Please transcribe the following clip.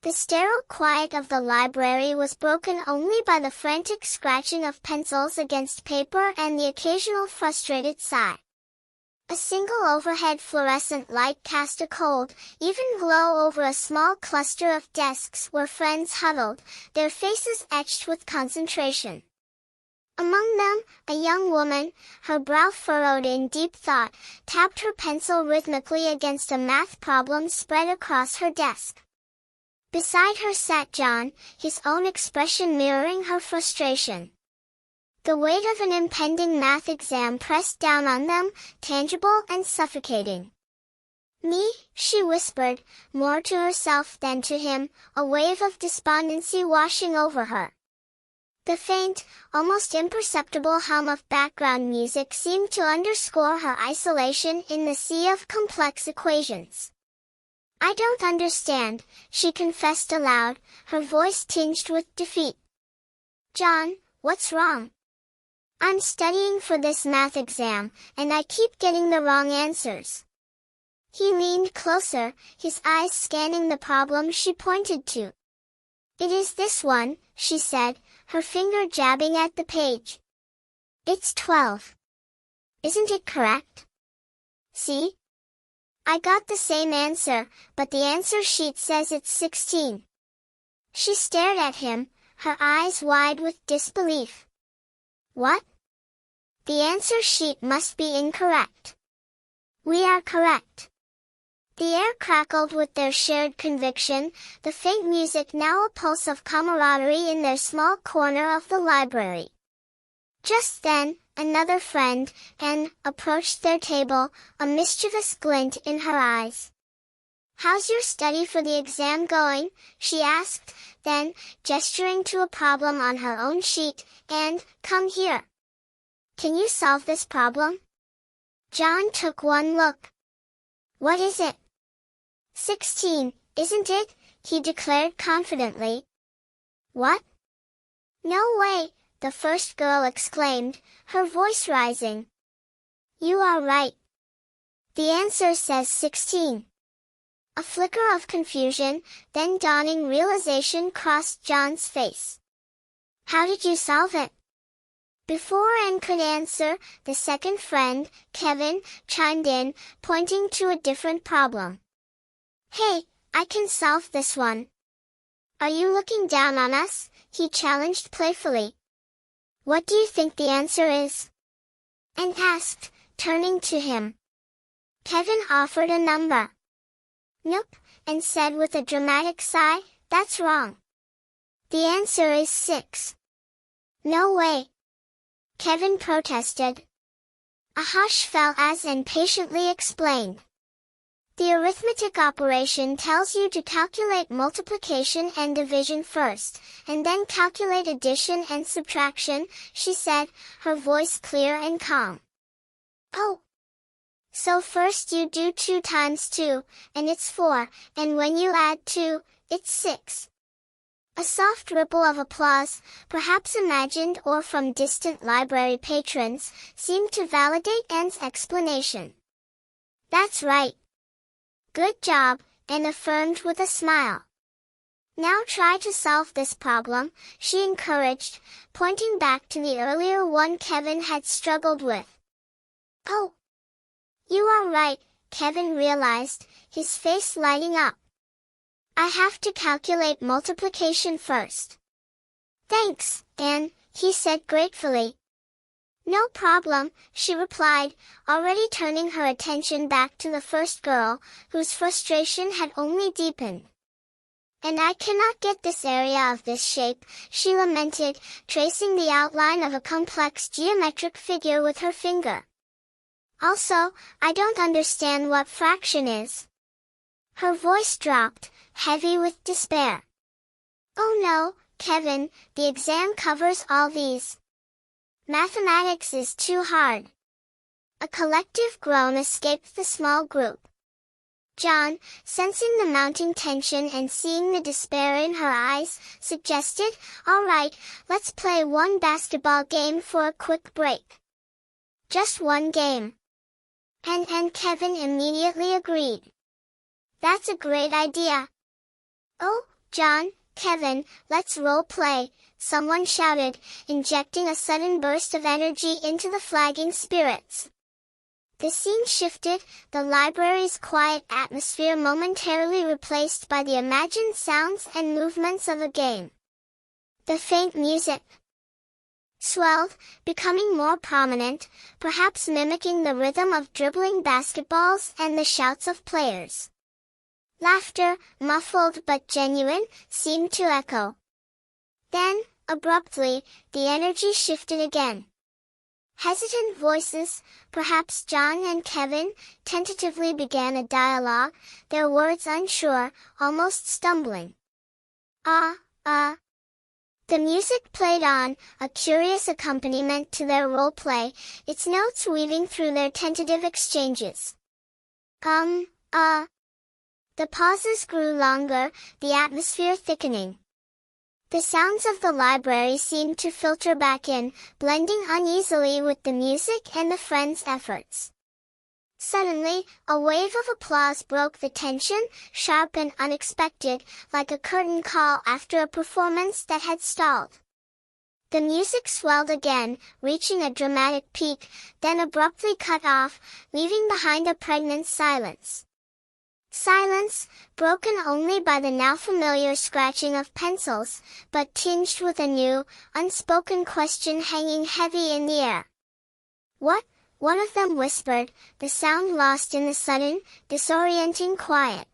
The sterile quiet of the library was broken only by the frantic scratching of pencils against paper and the occasional frustrated sigh. A single overhead fluorescent light cast a cold, even glow over a small cluster of desks where friends huddled, their faces etched with concentration. Among them, a young woman, her brow furrowed in deep thought, tapped her pencil rhythmically against a math problem spread across her desk. Beside her sat John, his own expression mirroring her frustration. The weight of an impending math exam pressed down on them, tangible and suffocating. "Me," she whispered, more to herself than to him, a wave of despondency washing over her. The faint, almost imperceptible hum of background music seemed to underscore her isolation in the sea of complex equations. "I don't understand," she confessed aloud, her voice tinged with defeat. "John, what's wrong?" "I'm studying for this math exam, and I keep getting the wrong answers." He leaned closer, his eyes scanning the problem she pointed to. "It is this one," she said, her finger jabbing at the page. "It's 12. Isn't it correct?" "See? I got the same answer, but the answer sheet says it's 16. She stared at him, her eyes wide with disbelief. "What? The answer sheet must be incorrect." "We are correct." The air crackled with their shared conviction, the faint music now a pulse of camaraderie in their small corner of the library. Just then, another friend, Anne, approached their table, a mischievous glint in her eyes. "How's your study for the exam going?" she asked, then, gesturing to a problem on her own sheet, "And, come here. Can you solve this problem?" John took one look. "What is it?" 16, isn't it?" he declared confidently. "What? No way," the first girl exclaimed, her voice rising. "You are right. The answer says 16. A flicker of confusion, then dawning realization crossed John's face. "How did you solve it?" Before Anne could answer, the second friend, Kevin, chimed in, pointing to a different problem. "Hey, I can solve this one." "Are you looking down on us?" he challenged playfully. "What do you think the answer is?" Anne asked, turning to him. Kevin offered a number. "Nope," Anne said with a dramatic sigh, "that's wrong. The answer is 6. "No way," Kevin protested. A hush fell as Anne patiently explained. "The arithmetic operation tells you to calculate multiplication and division first, and then calculate addition and subtraction," she said, her voice clear and calm. "Oh. So first you do 2 times 2, and it's 4, and when you add 2, it's 6. A soft ripple of applause, perhaps imagined or from distant library patrons, seemed to validate Anne's explanation. "That's right. Good job," Anne affirmed with a smile. "Now try to solve this problem," she encouraged, pointing back to the earlier one Kevin had struggled with. "Oh. You are right," Kevin realized, his face lighting up. "I have to calculate multiplication first." "Thanks, Anne," he said gratefully. "No problem," she replied, already turning her attention back to the first girl, whose frustration had only deepened. "And I cannot get this area of this shape," she lamented, tracing the outline of a complex geometric figure with her finger. "Also, I don't understand what fraction is." Her voice dropped, heavy with despair. "Oh no, Kevin, the exam covers all these. Mathematics is too hard." A collective groan escaped the small group. John, sensing the mounting tension and seeing the despair in her eyes, suggested, "All right, let's play one basketball game for a quick break." "Just one game." And Kevin immediately agreed. "That's a great idea." "Oh, "John, Kevin, let's role play," someone shouted, injecting a sudden burst of energy into the flagging spirits. The scene shifted, the library's quiet atmosphere momentarily replaced by the imagined sounds and movements of a game. The faint music swelled, becoming more prominent, perhaps mimicking the rhythm of dribbling basketballs and the shouts of players. Laughter, muffled but genuine, seemed to echo. Then, abruptly, the energy shifted again. Hesitant voices, perhaps John and Kevin, tentatively began a dialogue, their words unsure, almost stumbling. The music played on, a curious accompaniment to their role-play, its notes weaving through their tentative exchanges. The pauses grew longer, the atmosphere thickening. The sounds of the library seemed to filter back in, blending uneasily with the music and the friends' efforts. Suddenly, a wave of applause broke the tension, sharp and unexpected, like a curtain call after a performance that had stalled. The music swelled again, reaching a dramatic peak, then abruptly cut off, leaving behind a pregnant silence. Silence, broken only by the now familiar scratching of pencils, but tinged with a new, unspoken question hanging heavy in the air. "What?" one of them whispered, the sound lost in the sudden, disorienting quiet.